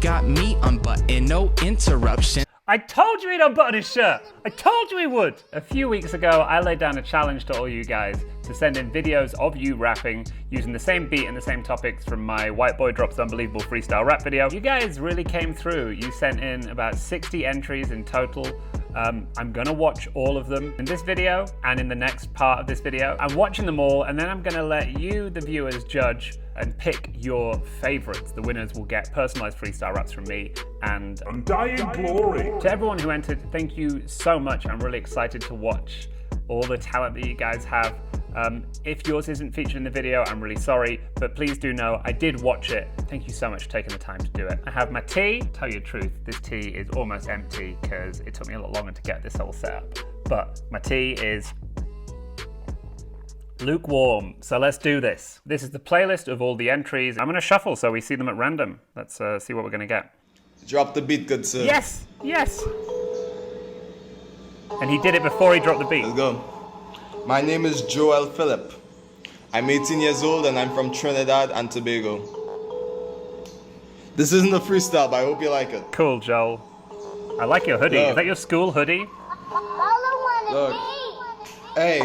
Got me unbuttoned, no interruption. I told you he'd unbutton his shirt. I told you he would. A few weeks ago, I laid down a challenge to all you guys to send in videos of you rapping using the same beat and the same topics from my White Boy Drops Unbelievable freestyle rap video. You guys really came through. You sent in about 60 entries in total. I'm gonna watch all of them in this video and in the next part of this video. I'm watching them all and then I'm gonna let you, the viewers, judge and pick your favorites. The winners will get personalized freestyle raps from me and Undying glory. to everyone who entered, thank you so much. I'm really excited to watch all the talent that you guys have. If yours isn't featured in the video, I'm really sorry, but please do know I did watch it. Thank you so much for taking the time to do it. I have my tea. Tell you the truth, this tea is almost empty because it took me a lot longer to get this whole set up. But my tea is lukewarm, so let's do this. This is the playlist of all the entries. I'm gonna shuffle so we see them at random. Let's see what we're gonna get. Drop the beat, good sir. Yes, yes. And he did it before he dropped the beat. Let's go. My name is Joel Phillip. I'm 18 years old and I'm from Trinidad and Tobago. This isn't a freestyle, but I hope you like it. Cool, Joel. I like your hoodie. Is that your school hoodie? Look. Hey,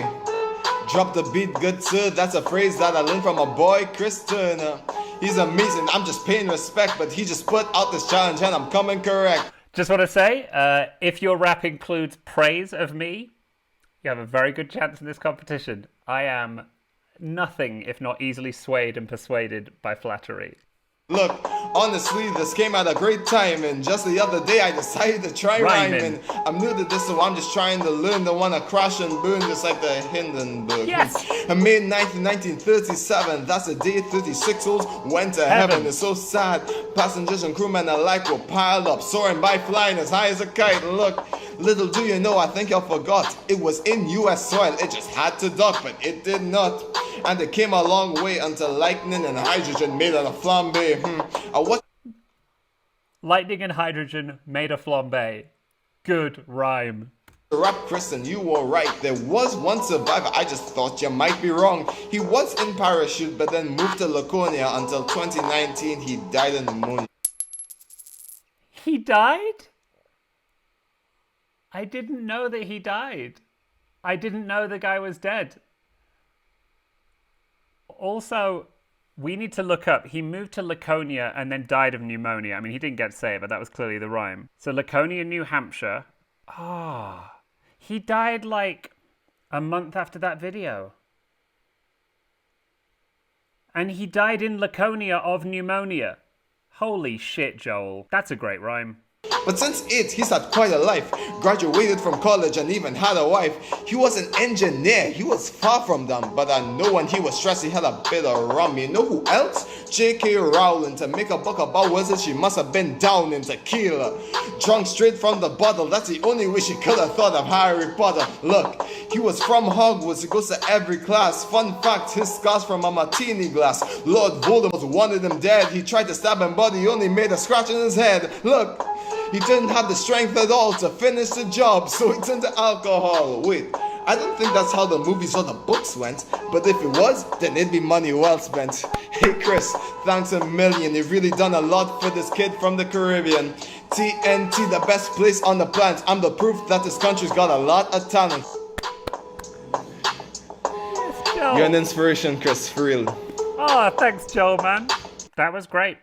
drop the beat, good sir. That's a phrase that I learned from a boy, Chris Turner. He's amazing. I'm just paying respect, but he just put out this challenge and I'm coming correct. Just want to say, if your rap includes praise of me, you have a very good chance in this competition. I am nothing if not easily swayed and persuaded by flattery. Look, honestly, this came at a great time, and just the other day I decided to try rhyming. I'm new to this, so I'm just trying to learn. Don't wanna crash and burn just like the Hindenburg. Yes! And May 9th, 1937, that's the day 36 souls went to heaven. It's so sad. Passengers and crewmen alike were piled up, soaring by flying as high as a kite. Look, little do you know, I think I forgot. It was in US soil, it just had to dock, but it did not. And it came a long way until lightning and hydrogen made it a flambe. Lightning and hydrogen made a flambe. Good rhyme. Rap Chris, and you were right. There was one survivor. I just thought you might be wrong. He was in parachute, but then moved to Laconia until 2019. He died of pneumonia. He died? I didn't know that he died. I didn't know the guy was dead. Also, we need to look up. He moved to Laconia and then died of pneumonia. I mean, he didn't get to say it, but that was clearly the rhyme. So Laconia, New Hampshire. Ah, he died like a month after that video. And he died in Laconia of pneumonia. Holy shit, Joel. That's a great rhyme. But since he's had quite a life. Graduated from college and even had a wife. He was an engineer. He was far from dumb. But I know when he was stressed, he had a bit of rum. You know who else? J.K. Rowling. To make a book about wizards, she must have been down in Tequila. Drunk straight from the bottle. That's the only way she could have thought of Harry Potter. Look, he was from Hogwarts. He goes to every class. Fun fact, his scars from a martini glass. Lord Voldemort wanted him dead. He tried to stab him, but he only made a scratch in his head. Look. He didn't have the strength at all to finish the job, so he turned to alcohol. Wait, I don't think that's how the movies or the books went, but if it was, then it'd be money well spent. Hey Chris, thanks a million. You've really done a lot for this kid from the Caribbean. TNT, the best place on the planet. I'm the proof that this country's got a lot of talent. You're an inspiration, Chris, for real. Oh, thanks, Joel, man. That was great.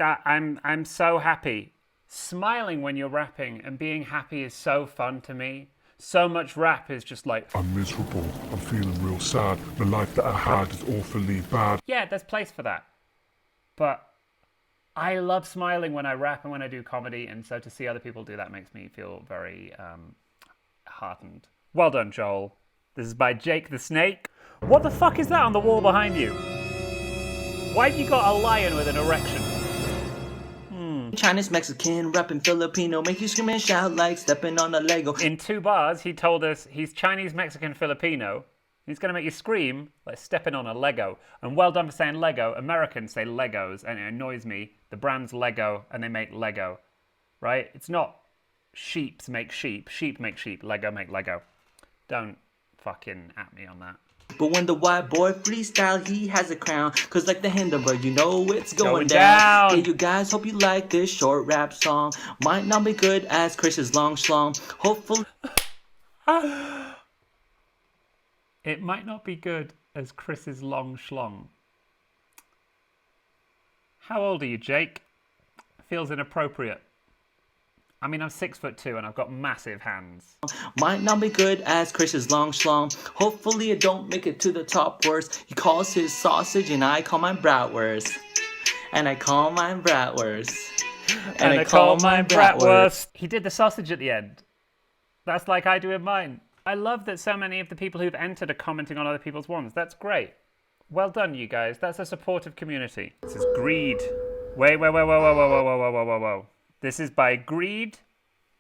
I'm so happy. Smiling when you're rapping and being happy is so fun to me. So much rap is just like, I'm miserable, I'm feeling real sad, the life that I had is awfully bad. Yeah, there's place for that. But I love smiling when I rap and when I do comedy, and so to see other people do that makes me feel very heartened. Well done, Joel. This is by Jake the Snake. What the fuck is that on the wall behind you? Why have you got a lion with an erection? Chinese, Mexican, rapping Filipino, make you scream and shout like stepping on a Lego. In 2 bars, he told us he's Chinese, Mexican, Filipino. He's going to make you scream like stepping on a Lego. And well done for saying Lego. Americans say Legos, and it annoys me. The brand's Lego, and they make Lego, right? It's not sheep make sheep, sheep make sheep, Lego make Lego. Don't fucking at me on that. But when the white boy freestyle, he has a crown. Cause like the Hindenburg, you know it's going down. Hey, you guys, hope you like this short rap song. Might not be good as Chris's long schlong. Hopefully. It might not be good as Chris's long schlong. How old are you, Jake? Feels inappropriate. I mean, I'm 6'2" and I've got massive hands. Might not be good as Chris's long schlong. Hopefully it don't make it to the top worst. He calls his sausage and I call mine bratwurst. And I call mine bratwurst. And I call mine bratwurst. He did the sausage at the end. That's like I do in mine. I love that so many of the people who've entered are commenting on other people's ones. That's great. Well done, you guys. That's a supportive community. This is Greed. Wait. This is by Greed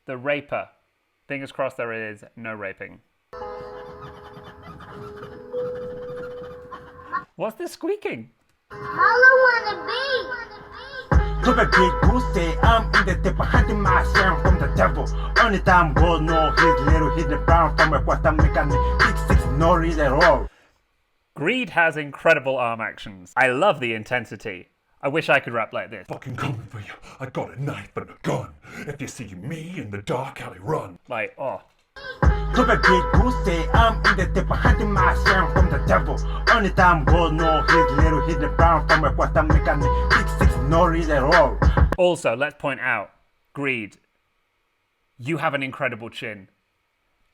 the Raper. Fingers crossed there is no raping. What's this squeaking? Look at Big Goose say I'm in the tip, hunting my shame from the devil. Only time God know his little hidden brown from a quarter mechanic. 6'6", no read at all. Greed has incredible arm actions. I love the intensity. I wish I could rap like this. Fucking coming for you. I got a knife and a gun. If you see me in the dark alley, run. Like, oh. Look at Big Goose say I'm in the tip, hunting my shame from the devil. Only time God know his little hidden brown from a quarter mechanic. 6'6", no read at all. Also, let's point out, Greed, you have an incredible chin.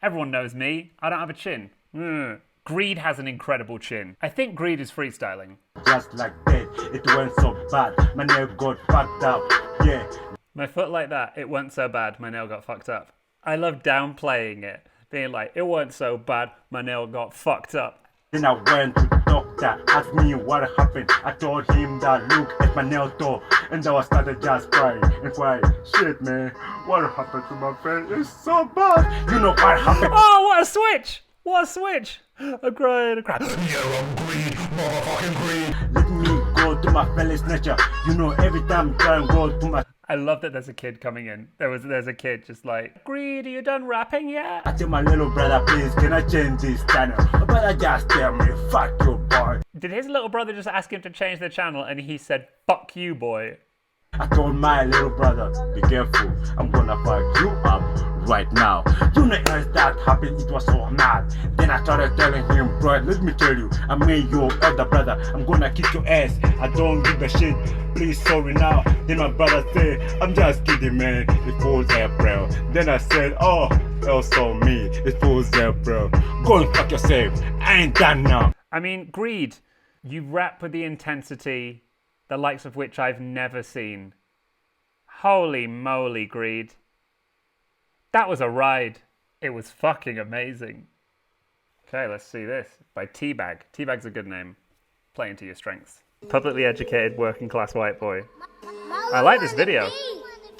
Everyone knows me. I don't have a chin. Greed has an incredible chin. I think Greed is freestyling. Just like that, it went so bad. My nail got fucked up. Yeah. My foot like that, it went so bad, my nail got fucked up. I love downplaying it. Being like, it weren't so bad, my nail got fucked up. Then I went to the doctor, asked me what happened. I told him that look at my nail toe. And I started just crying and crying. Shit, man, what happened to my face? It's so bad. You know what happened? Oh, what a switch! What a switch! I'm crying. Yeah, I'm Greed, motherfucking Greed. Let me go to my fella's nature. You know, every time I try and go to my... I love that there's a kid coming in. There's a kid just like, Greed, are you done rapping yet? I tell my little brother, please, can I change this channel? My brother just tell me, fuck you, boy. Did his little brother just ask him to change the channel and he said, fuck you, boy? I told my little brother, be careful, I'm gonna fuck you up right now. You know, as that happened, it was so mad. Then I started telling him, bro, let me tell you, I made your elder brother, I'm gonna kick your ass. I don't give a shit, please, sorry now. Then my brother said, I'm just kidding, man, it was April. Then I said, oh, also me, it was April. Go and fuck yourself, I ain't done now. I mean, Greed, you rap with the intensity, the likes of which I've never seen. Holy moly, Greed. That was a ride. It was fucking amazing. Okay, let's see this. By Teabag. Teabag's a good name. Play into your strengths. Publicly educated, working class white boy. I like this video.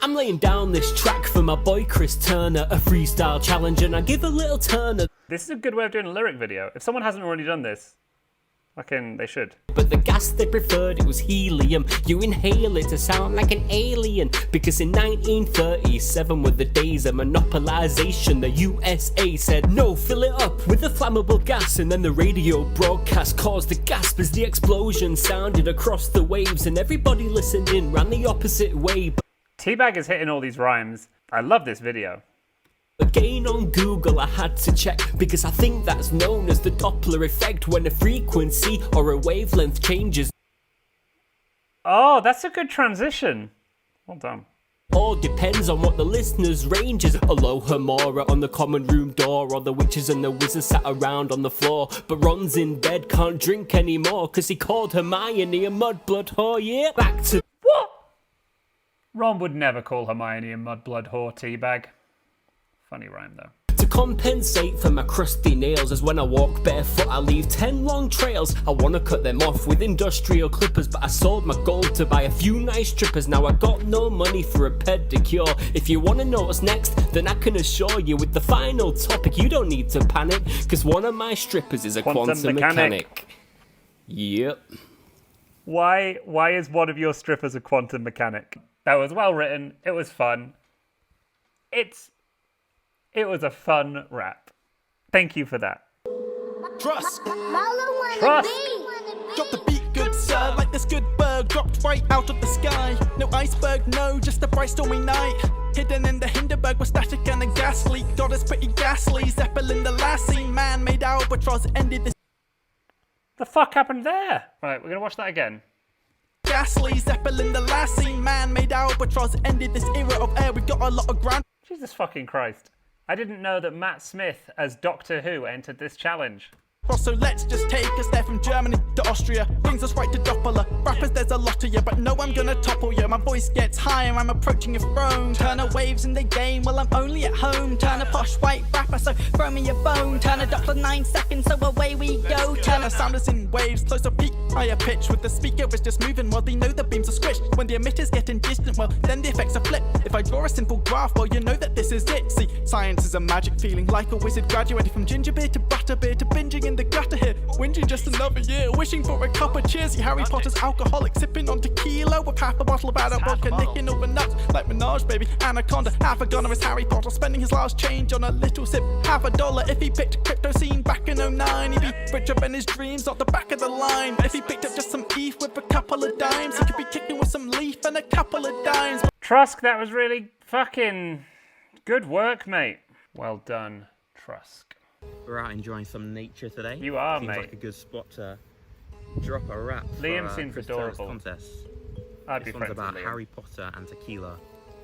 I'm laying down this track for my boy Chris Turner, a freestyle challenge, and I give a little Turner. This is a good way of doing a lyric video. If someone hasn't already done this, fucking, they should. But the gas they preferred, it was helium. You inhale it to sound like an alien. Because in 1937 were the days of monopolization. The USA said, no, fill it up with a flammable gas. And then the radio broadcast caused a gasp as the explosion sounded across the waves. And everybody listened in, ran the opposite way. Teabag is hitting all these rhymes. I love this video. Again on Google I had to check, because I think that's known as the Doppler Effect, when a frequency or a wavelength changes. Oh, that's a good transition. Well done. All depends on what the listener's range is. Alohomora on the common room door, or the witches and the wizards sat around on the floor. But Ron's in bed, can't drink anymore, cause he called Hermione a mudblood whore. Yeah, back to... What? Ron would never call Hermione a mudblood whore, Teabag. Funny rhyme though. To compensate for my crusty nails, as when I walk barefoot I leave 10 long trails. I wanna cut them off with industrial clippers, but I sold my gold to buy a few nice strippers. Now I got no money for a pedicure. If you wanna know what's next, then I can assure you with the final topic, you don't need to panic, cause one of my strippers is a quantum mechanic. Yep. Why is one of your strippers a quantum mechanic? That was well written, it was fun. It was a fun rap. Thank you for that. Trust. Trust. Drop the beat, good sir, like this good bird dropped right out of the sky. No iceberg, no, just a bright stormy night. Hidden in the Hindenburg with static and a gas leak. God is pretty ghastly. Zeppelin the last scene, man-made albatross ended this. The fuck happened there? Right, we're gonna watch that again. Ghastly, Zeppelin the last scene, man-made albatross ended this era of air. We've got a lot of ground. Jesus fucking Christ. I didn't know that Matt Smith as Doctor Who entered this challenge. So let's just take us there from Germany to Austria. Brings us right to Doppler. Rappers, there's a lot of you, but no, I'm gonna topple you. My voice gets higher, I'm approaching your throne. Turner waves in the game, well, I'm only at home. Turn a posh white rapper, so throw me a bone. Turn a Doppler 9 seconds, so away we go. Turn a sound is in waves, close to peak, higher pitch. With the speaker is just moving, well, they know the beams are squished. When the emitters getting distant, well, then the effects are flipped. If I draw a simple graph, well, you know that this is it. See, science is a magic feeling, like a wizard graduating from ginger beer to butter beer to binging in the gutter here. Whinging just another year, wishing for a cup of cheers. See Harry Potter's alcoholic, sipping on tequila with half a bottle of adult vodka, nicking over nuts like Minaj, baby. Anaconda, half a gun of his Harry Potter, spending his last change on a little sip. $50 if he picked crypto scene back in 09. He'd be richer than his dreams, not the back of the line. If he picked up just some ETH with a couple of dimes, he could be kicking with some leaf and a couple of dimes. Trusk, that was really fucking good work, mate. Well done, Trusk. We're out enjoying some nature today. You are, Seems mate. like a good spot to drop a rap. Liam for, seems Chris adorable. Contest. I'd be This one's friends about with Liam. Harry Potter and tequila,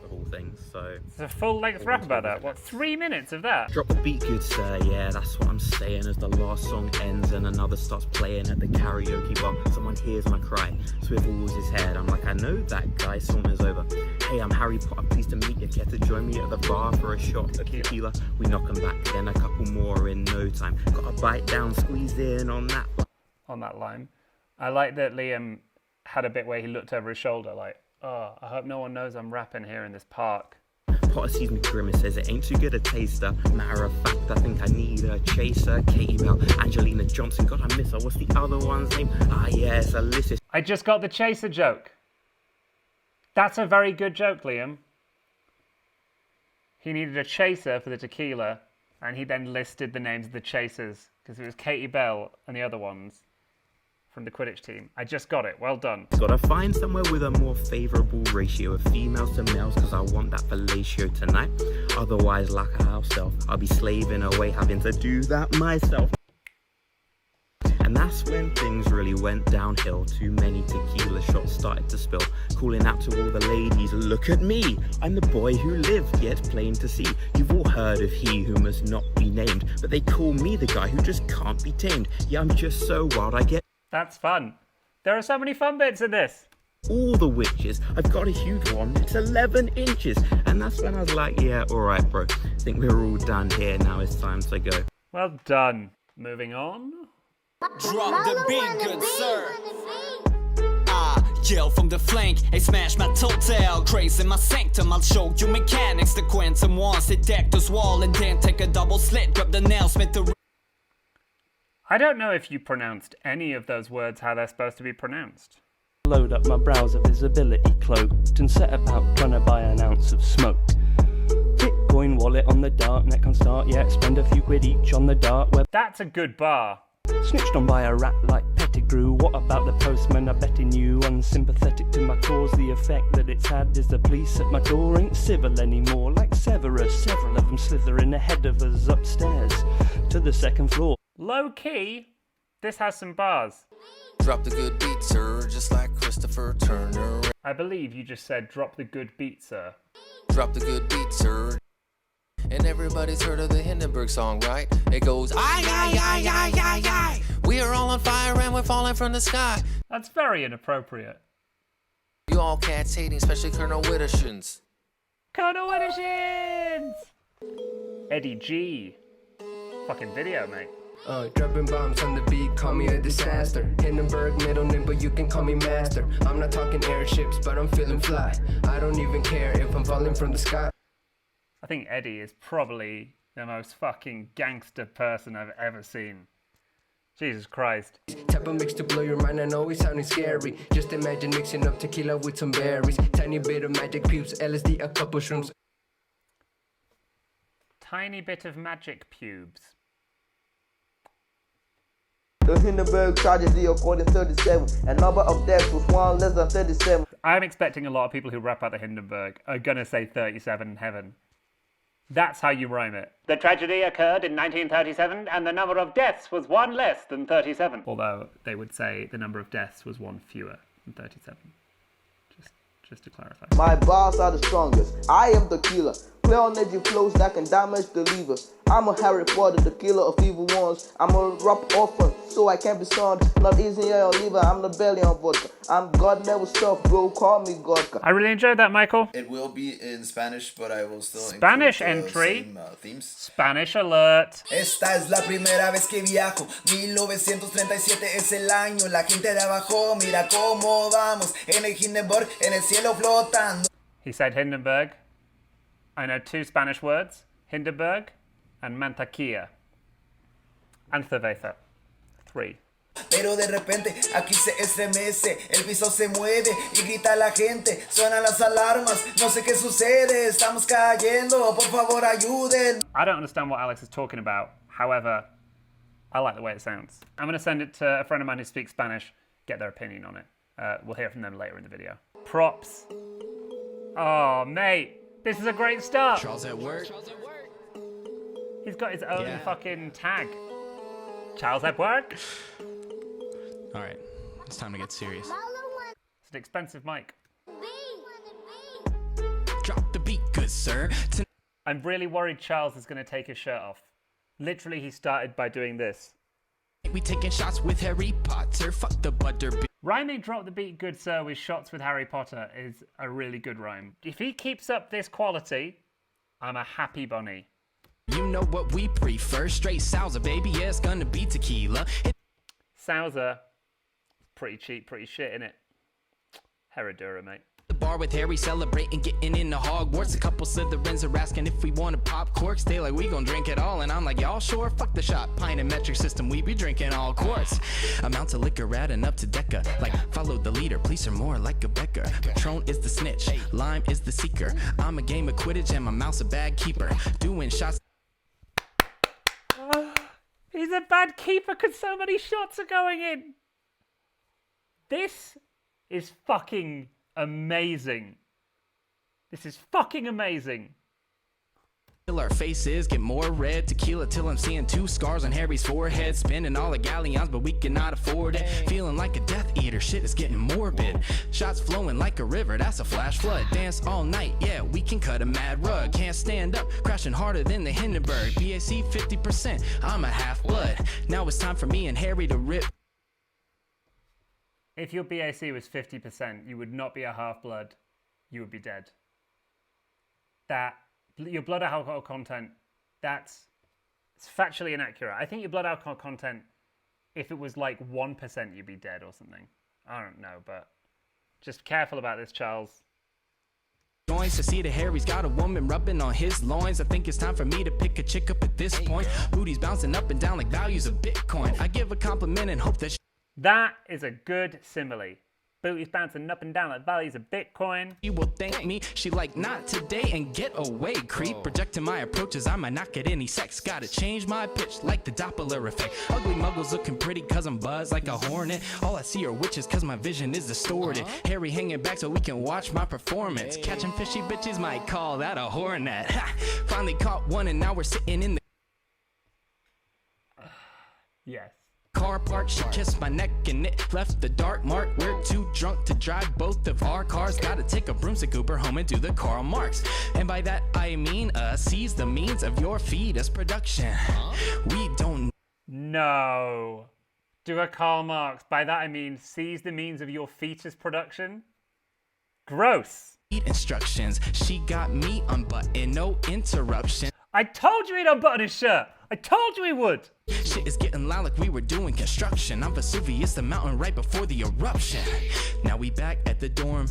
of all things. So It's a full-length rap about that. What, 3 minutes of that? drop the beat, good sir. Yeah, that's what I'm saying. As the last song ends and another starts playing at the karaoke bar, someone hears my cry, swivels his head. I'm like, I know that guy. Song is over. Hey, I'm Harry Potter. Pleased to meet you. Care to join me at the bar for a shot of tequila? We knock 'em back, then a couple more in no time. Got a bite down, squeezed in on that. On that line. I like that Liam had a bit where he looked over his shoulder like, oh, I hope no one knows I'm rapping here in this park. Potter sees me grimace, says it ain't too good a taster. Matter of fact, I think I need a chaser. Katie Bell, Angelina Johnson, God I miss her. What's the other one's name? Ah yes, Alyssa. I just got the chaser joke. That's a very good joke, Liam. He needed a chaser for the tequila, and he then listed the names of the chasers, because it was Katie Bell and the other ones from the Quidditch team. I just got it. Well done. Gotta find somewhere with a more favourable ratio of females to males, cause I want that fellatio tonight. Otherwise, like a house elf, I'll be slaving away, having to do that myself. And that's when things really went downhill. Too many tequila shots started to spill. Calling out to all the ladies, look at me. I'm the boy who lived, yet plain to see. You've all heard of he who must not be named, but they call me the guy who just can't be tamed. Yeah, I'm just so wild, I get That's fun. There are so many fun bits in this. all the witches. I've got a huge one, it's 11 inches. And that's when I was like, yeah, alright bro. Think we're all done here, now it's time to go. Well done. Moving on. Drop the beat, good sir. Yell from the flank, I smash my toenail. Crazy my sanctum, I'll show you mechanics. The quantum wants it, deck this wall, and then take a double slit. Grab the nail, smith the. I don't know if you pronounced any of those words how they're supposed to be pronounced. Load up my browser visibility cloaked and set about trying to buy an ounce of smoke. Bitcoin wallet on the darknet can start yet. Spend a few quid each on the dark web. That's a good bar. Snitched on by a rat like Pettigrew. What about the postman? I bet he knew. Unsympathetic to my cause. The effect that it's had is the police at my door ain't civil anymore. Like Severus, several of them slithering ahead of us upstairs to the second floor. Low key, this has some bars. Drop the good beat, sir, just like Christopher Turner. I believe you just said drop the good beat, sir. Drop the good beat, sir. And everybody's heard of the Hindenburg song, right? It goes, aye, aye, aye, aye, aye, aye. We are all on fire and we're falling from the sky. That's very inappropriate. You all cats hating, especially Colonel Wittershins. Colonel Wittershins! Eddie G. Fucking video, mate. Dropping bombs on the beat, call me a disaster. Hindenburg, middle name, but you can call me master. I'm not talking airships, but I'm feeling fly. I don't even care if I'm falling from the sky. I think Eddie is probably the most fucking gangster person I've ever seen. Jesus Christ. Type of mix to blow your mind and always sounding scary. Just imagine mixing up tequila with some berries. Tiny bit of magic pubes, LSD, a couple shrooms. Tiny bit of magic pubes. The Hindenburg tragedy according 37. And number of deaths was 1 less than 37. I'm expecting a lot of people who rap out the Hindenburg are gonna say 37 in heaven. That's how you rhyme it. The tragedy occurred in 1937 and the number of deaths was 1 less than 37. Although they would say the number of deaths was 1 fewer than 37. Just to clarify. My bars are the strongest. I am Tequila. Play on edgy flows that can damage the liver. I'm a Harry Potter, the killer of evil ones. I'm a rap orphan, so I can't be stunned. Not easy on your liver, I'm the belly on vodka. I'm God level stuff, bro, call me Godka. I really enjoyed that, Michael. It will be in Spanish, but I will still Spanish include the entry. same, themes. Spanish alert. Esta es la primera vez que viajo. 1937 es el año. La gente de abajo, mira cómo vamos. En el Hindenburg, en el cielo flotando. He said Hindenburg. I know 2 Spanish words. Hindenburg and mantequilla. And cerveza. 3. Pero de repente aquí se estremece, el piso se mueve y grita la gente, suenan las alarmas, no sé qué sucede, estamos cayendo, por favor ayuden. I don't understand what Alex is talking about. However, I like the way it sounds. I'm going to send it to a friend of mine who speaks Spanish, get their opinion on it. We'll hear from them later in the video. Props. Oh, mate. This is a great start. Charles at work. He's got his own fucking tag. Charles at work. All right, it's time to get serious. It's an expensive mic. Drop the beat, good sir. I'm really worried Charles is going to take his shirt off. Literally, he started by doing this. We taking shots with Harry Potter. Fuck the butter. Rhyming Drop the Beat Good Sir with shots with Harry Potter is a really good rhyme. If he keeps up this quality, I'm a happy bunny. You know what we prefer. Straight salsa, baby. Yeah, it's gonna be tequila. Salsa, pretty cheap, pretty shit, innit? Herradura, mate. The bar with Harry celebrating getting into Hogwarts. A couple Slytherins are asking if we want to pop corks. They like, we gon' drink it all. And I'm like, y'all sure? Fuck the shot. Pint and metric system, we be drinking all quarts. Amounts of liquor adding up to Deca. Like, follow the leader, police are more like a Becker. Patron is the snitch, Lime is the seeker. I'm a game of Quidditch and my mouth's a bag keeper. Doing shots. He's a bad keeper because so many shots are going in. This is fucking amazing. This is fucking amazing. Till our faces get more red. Tequila till I'm seeing 2 scars on Harry's forehead. Spending all the galleons, but we cannot afford it. Feeling like a Death Eater, shit is getting morbid. Shots flowing like a river, that's a flash flood. Dance all night, yeah, we can cut a mad rug. Can't stand up, crashing harder than the Hindenburg. BAC 50%, I'm a half blood. Now it's time for me and Harry to rip. If your BAC was 50%, you would not be a half-blood. You would be dead. Your blood alcohol content, it's factually inaccurate. I think your blood alcohol content, if it was like 1%, you'd be dead or something. I don't know, but just careful about this, Charles. To see that Harry's got a woman rubbing on his loins. I think it's time for me to pick a chick up at this point. Booty's bouncing up and down like values of Bitcoin. I give a compliment and hope that that is a good simile. Booty's bouncing up and down like values of Bitcoin. She will thank me. She like, not today and get away, creep. Projecting my approaches, I might not get any sex. Gotta change my pitch like the Doppler Effect. Ugly muggles looking pretty cause I'm buzzed like a hornet. All I see are witches cause my vision is distorted. Harry hanging back so we can watch my performance. Catching fishy bitches might call that a hornet. Ha! Finally caught one and now we're sitting in the yes. car park. She kissed my neck and it left the dark mark. We're too drunk to drive both of our cars. Gotta take a broomstick Uber home and do the Karl Marx. And by that I mean seize the means of your fetus production. We don't. No. Do a Karl Marx. By that I mean seize the means of your fetus production. Gross. Instructions. She got me unbuttoned, no interruption. I told you he'd unbutton his shirt. I told you he would. Shit is getting loud like we were doing construction. I'm Vesuvius, the mountain right before the eruption. Now we back at the dorm.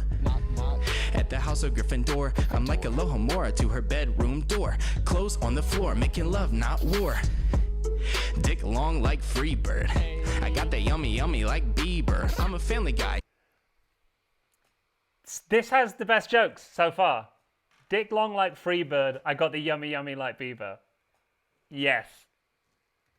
At the house of Gryffindor. I'm like Alohomora to her bedroom door. Clothes on the floor, making love, not war. Dick long like Freebird. I got that yummy yummy like Bieber. I'm a Family Guy. This has the best jokes so far. Dick long like Freebird. I got the yummy yummy like Bieber. Yes.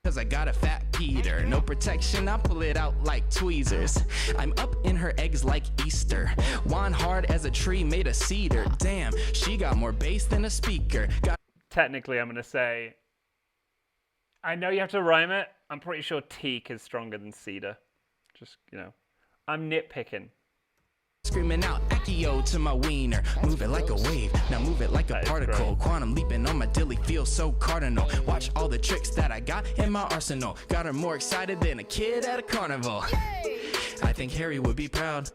Cause I got a fat Peter. No protection, I pull it out like tweezers. I'm up in her eggs like Easter. Yuan hard as a tree made of cedar. Damn, she got more bass than a speaker. Technically, I'm gonna say, I know you have to rhyme it. I'm pretty sure teak is stronger than cedar. Just, you know, I'm nitpicking. Screaming out Accio to my wiener. Move it like a wave, now move it like a particle. Quantum leaping on my dilly feels so cardinal. Watch all the tricks that I got in my arsenal. Got her more excited than a kid at a carnival. I think Harry would be proud,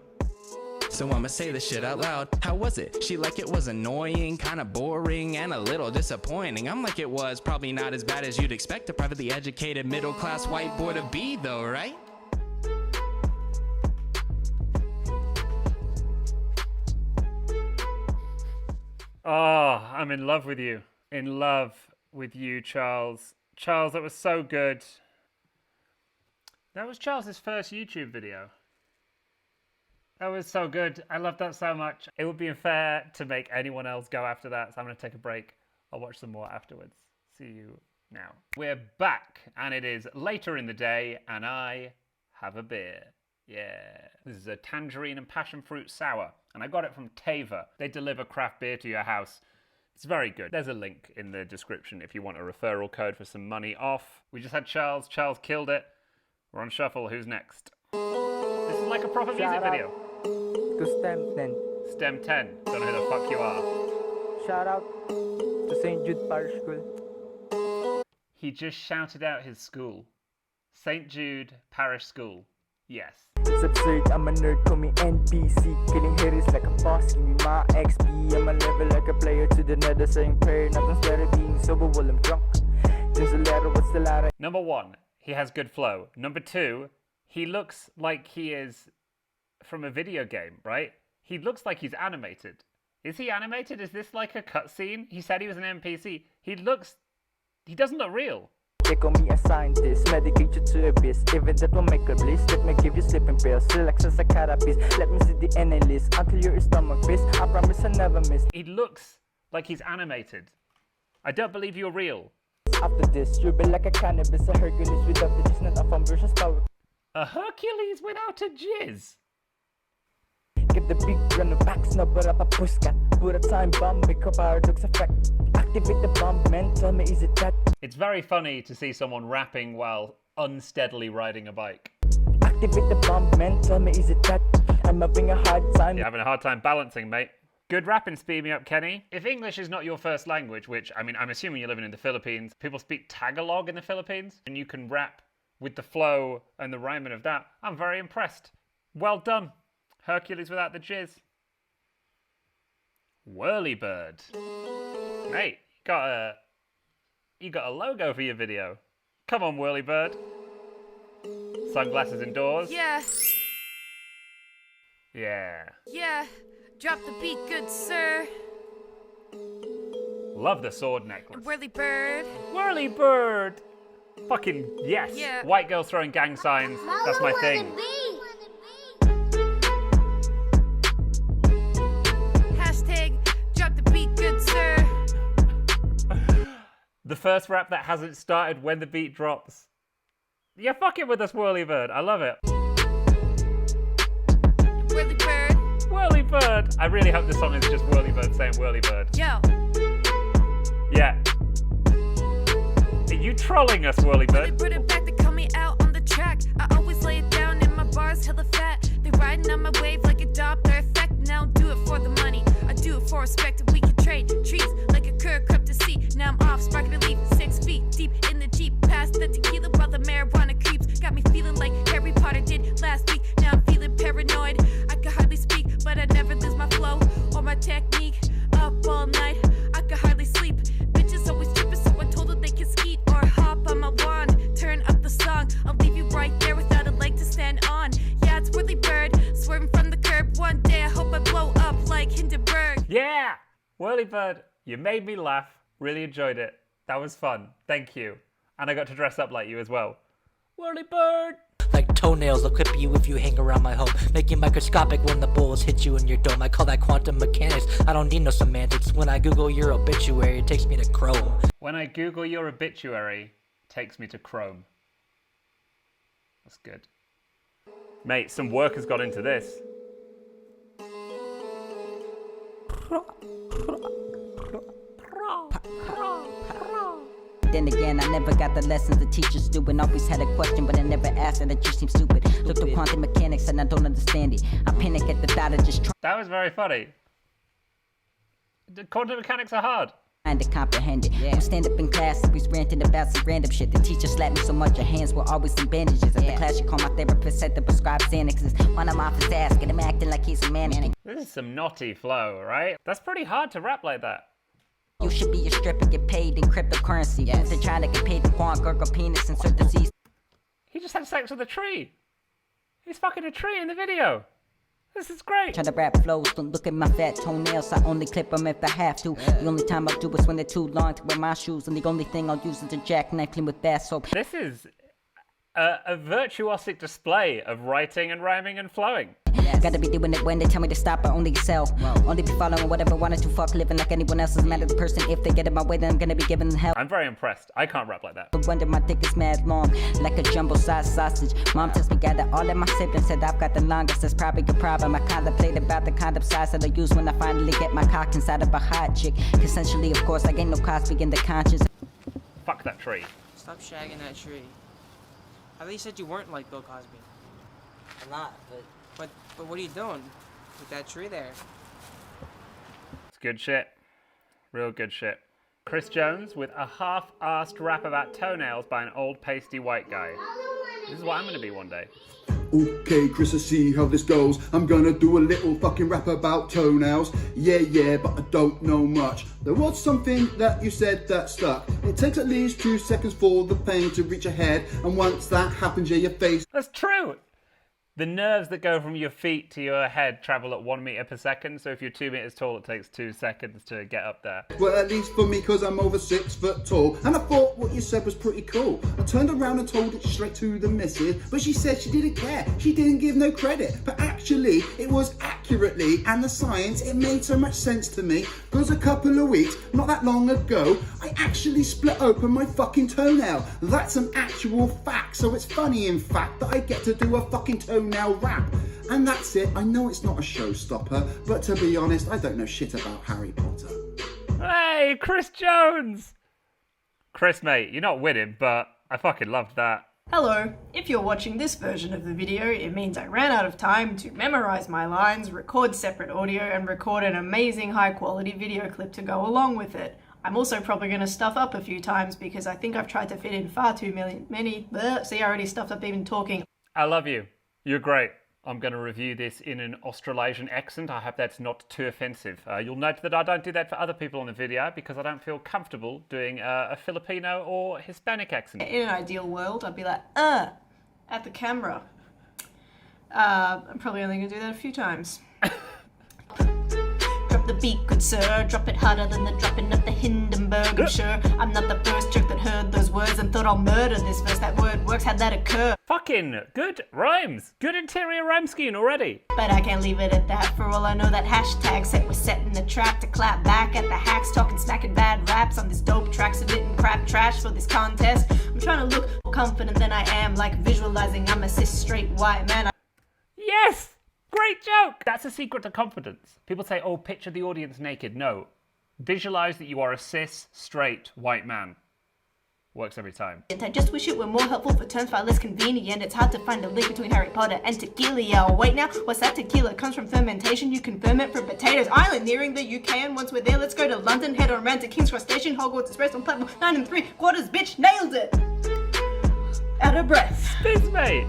so I'ma say this shit out loud. How was it? She like it was annoying, kinda boring, and a little disappointing. I'm like it was probably not as bad as you'd expect a privately educated middle-class white boy to be though, right? Oh, I'm in love with you. In love with you, Charles. Charles, that was so good. That was Charles's first YouTube video. That was so good. I love that so much. It would be unfair to make anyone else go after that, so I'm going to take a break. I'll watch some more afterwards. See you now. We're back, and it is later in the day, and I have a beer. Yeah. This is a tangerine and passion fruit sour, and I got it from Teva. They deliver craft beer to your house. It's very good. There's a link in the description if you want a referral code for some money off. We just had Charles. Charles killed it. We're on shuffle. Who's next? This is like a proper music video. To STEM 10. STEM 10. Don't know who the fuck you are. Shout out to St. Jude Parish School. He just shouted out his school. St. Jude Parish School. Yes. It's absurd, I'm a nerd, call me NPC. Killing haters like a boss, give me my XP. I'm a level like a player to the nether, saying prayer. Nothing's better being sober while I'm drunk. There's a letter, what's the ladder? Number 1, he has good flow. Number 2, he looks like he is from a video game, right? He looks like he's animated. Is he animated? Is this like a cutscene? He said he was an NPC. He doesn't look real. They call me a scientist, medicate you to abyss. Even that will make a bliss. Let me give you sleeping pills, relax as a cannabis. Let me see the NA list until your stomach fist. I promise I never miss. He looks like he's animated. I don't believe you're real. After this, you'll be like a cannabis, a Hercules without the jizz, not a fun versus power. A Hercules without a jizz? Get the big run back, snub up a pussycat. Put a time bomb, make a paradox effect. Activate the bomb, man, tell me, is it that? It's very funny to see someone rapping while unsteadily riding a bike. Activate the bomb, man, tell me, is it that? I'm having a hard time. You're having a hard time balancing, mate. Good rapping, speed me up, Kenny. If English is not your first language, which, I mean, I'm assuming you're living in the Philippines, people speak Tagalog in the Philippines, and you can rap with the flow and the rhyming of that, I'm very impressed. Well done. Hercules without the jizz. Whirlybird. Mate, you got a logo for your video. Come on, Whirlybird. Sunglasses indoors. Yeah. Yeah. Yeah. Drop the beat, good sir. Love the sword necklace. Whirlybird. Whirlybird. Fucking yes. Yeah. White girls throwing gang signs. That's my thing. The first rap that hasn't started when the beat drops. You're fucking with us, Whirlybird. I love it. Whirlybird. Whirlybird. I really hope this song is just Whirlybird saying Whirlybird. Yo. Yeah. Are you trolling us, Whirlybird? Put it back, they call me out on the track. I always lay it down in my bars, hella fat. They riding on my wave like a Doppler Effect. Now do it for the money. I do it for respect. We can trade trees like a curve crept to sea. Now I'm off, sparking a leaf, 6 feet deep in the Jeep. Past the tequila while the marijuana creeps. Got me feeling like Harry Potter did last week. Now I'm feeling paranoid. I could hardly speak, but I never lose my flow or my technique. Up all night, I could hardly sleep. Bitches always tripping, so I told them they can skeet or hop on my wand. Turn up the song, I'll leave you right there without a leg to stand on. Yeah, it's Whirlybird, swerving from the curb. One day I hope I blow up like Hindenburg. Yeah! Whirlybird, you made me laugh. Really enjoyed it. That was fun. Thank you. And I got to dress up like you as well. Whirlybird! Like toenails, they'll clip you if you hang around my home. Make you microscopic when the bullets hit you in your dome. I call that quantum mechanics. I don't need no semantics. When I Google your obituary, it takes me to Chrome. When I Google your obituary, it takes me to Chrome. That's good. Mate, some work has gone into this. Then again, I never got the lessons the teachers do, and always had a question, but I never asked, and it just seemed stupid. Looked at quantum mechanics and I don't understand it. I panic at the thought of just That was very funny. The quantum mechanics are hard. trying to comprehend it. Yeah. Stand up in class, always ranting about some random shit. The teacher slapped me so much, her hands were always in bandages. At the class, she called my therapist, said to prescribe Xanaxes. One of my office asked, and I'm acting like he's a mannequin. This is some naughty flow, right? That's pretty hard to rap like that. You should be a stripper, get paid in cryptocurrency. Yes. They're trying to get paid in porn, gurgle penis, insert disease. He just had sex with a tree. He's fucking a tree in the video. This is great. Try to rap flows, don't look at my fat toenails. I only clip them if I have to. The only time I'll do is when they're too long to wear my shoes. And the only thing I'll use is a jackknife clean with bath soap. This is a virtuosic display of writing and rhyming and flowing. Yes. Gotta be doing it when they tell me to stop, I only excel. Whoa. Only be following whatever wanted to fuck, living like anyone else. Doesn't matter the person, if they get in my way, then I'm gonna be giving hell. I'm very impressed. I can't rap like that. No wonder my dick is mad long, like a jumbo-sized sausage. Mom tells me gather all of my siblings, said I've got the longest. That's probably a problem. I contemplate about the condom size that I use when I finally get my cock inside of a hot chick. Consensually, of course, I ain't no Cosby in the conscience. Fuck that tree. Stop shagging that tree. I thought you said you weren't like Bill Cosby. I'm not, But what are you doing with that tree there? It's good shit. Real good shit. Chris Jones with a half-assed rap about toenails by an old pasty white guy. This is what I'm gonna be one day. Okay, Chris, I see how this goes. I'm gonna do a little fucking rap about toenails. Yeah, but I don't know much. There was something that you said that stuck. It takes at least 2 seconds for the pain to reach your head, and once that happens, yeah, your face. That's true! The nerves that go from your feet to your head travel at 1 meter per second, so if you're 2 meters tall, it takes 2 seconds to get up there. Well, at least for me, cause I'm over 6 foot tall. And I thought what you said was pretty cool. I turned around and told it straight to the missus, but she said she didn't care. She didn't give no credit. But actually, it was accurately, and the science, it made so much sense to me. Cause a couple of weeks, not that long ago, I actually split open my fucking toenail. That's an actual fact. So it's funny, in fact, that I get to do a fucking toenail rap. And that's it. I know it's not a showstopper, but to be honest, I don't know shit about Harry Potter. Hey, Chris Jones! Chris, mate, you're not winning, but I fucking loved that. Hello, if you're watching this version of the video, it means I ran out of time to memorize my lines, record separate audio, and record an amazing high quality video clip to go along with it. I'm also probably going to stuff up a few times because I think I've tried to fit in far too many. See, I already stuffed up even talking. I love you. You're great. I'm going to review this in an Australasian accent. I hope that's not too offensive. You'll note that I don't do that for other people on the video because I don't feel comfortable doing a Filipino or Hispanic accent. In an ideal world, I'd be like, at the camera. I'm probably only going to do that a few times. Drop the beat, good sir. Drop it harder than the dropping of the Hindenburg. I'm sure I'm not the first jerk that heard those words and thought I'll murder this verse. That word works, how'd that occur? Fucking good rhymes. Good interior rhyme scheme already. But I can't leave it at that. For all I know, that hashtag set was setting the trap to clap back at the hacks, talking smack and bad raps on this dope track, submitting crap trash for this contest. I'm trying to look more confident than I am, like visualizing I'm a cis straight white man. Yes! Great joke! That's a secret to confidence. People say, oh, picture the audience naked. No. Visualize that you are a cis, straight, white man. Works every time. I just wish it were more helpful for terms far less convenient. It's hard to find a link between Harry Potter and Tequila. Oh, wait now, what's that? Tequila comes from fermentation. You can ferment from potatoes. Island nearing the UK, and once we're there, let's go to London. Head on around to King's Cross Station. Hogwarts Express on platform 9 3/4. Bitch, nailed it! Out of breath. Spiz, mate!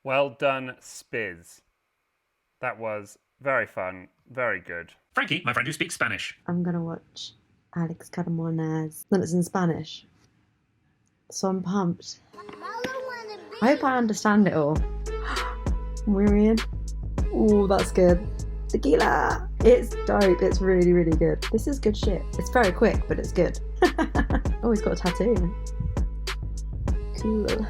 Well done, Spiz. That was very fun, very good. Frankie, my friend who speaks Spanish. I'm gonna watch Alex Carmona's. Then it's in Spanish. So I'm pumped. I hope I understand it all. Muy bien. Ooh, that's good. Tequila! It's dope. It's really, really good. This is good shit. It's very quick, but it's good. Oh, he's got a tattoo. Cool.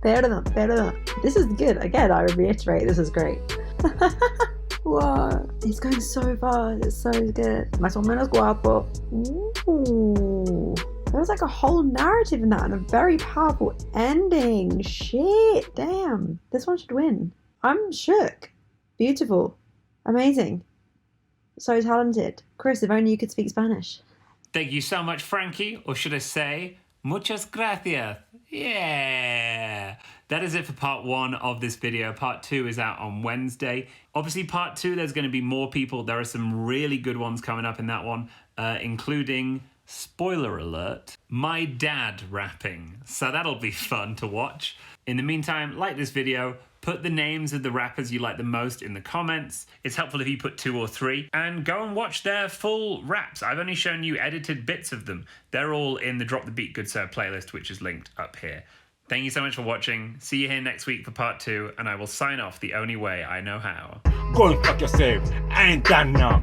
Perdón. This is good. Again, I reiterate, this is great. Wow, he's going so fast. It's so good. Más o menos guapo. Ooh. There was like a whole narrative in that and a very powerful ending. Shit, damn. This one should win. I'm shook. Beautiful. Amazing. So talented. Chris, if only you could speak Spanish. Thank you so much, Frankie, or should I say, muchas gracias. Yeah. That is it for part 1 of this video. Part 2 is out on Wednesday. Obviously, part 2, there's going to be more people. There are some really good ones coming up in that one, including, spoiler alert, my dad rapping. So that'll be fun to watch. In the meantime, like this video, put the names of the rappers you like the most in the comments. It's helpful if you put 2 or 3. And go and watch their full raps. I've only shown you edited bits of them. They're all in the Drop the Beat Good Sir playlist, which is linked up here. Thank you so much for watching. See you here next week for part 2, and I will sign off the only way I know how. Go and fuck yourself. I ain't done now.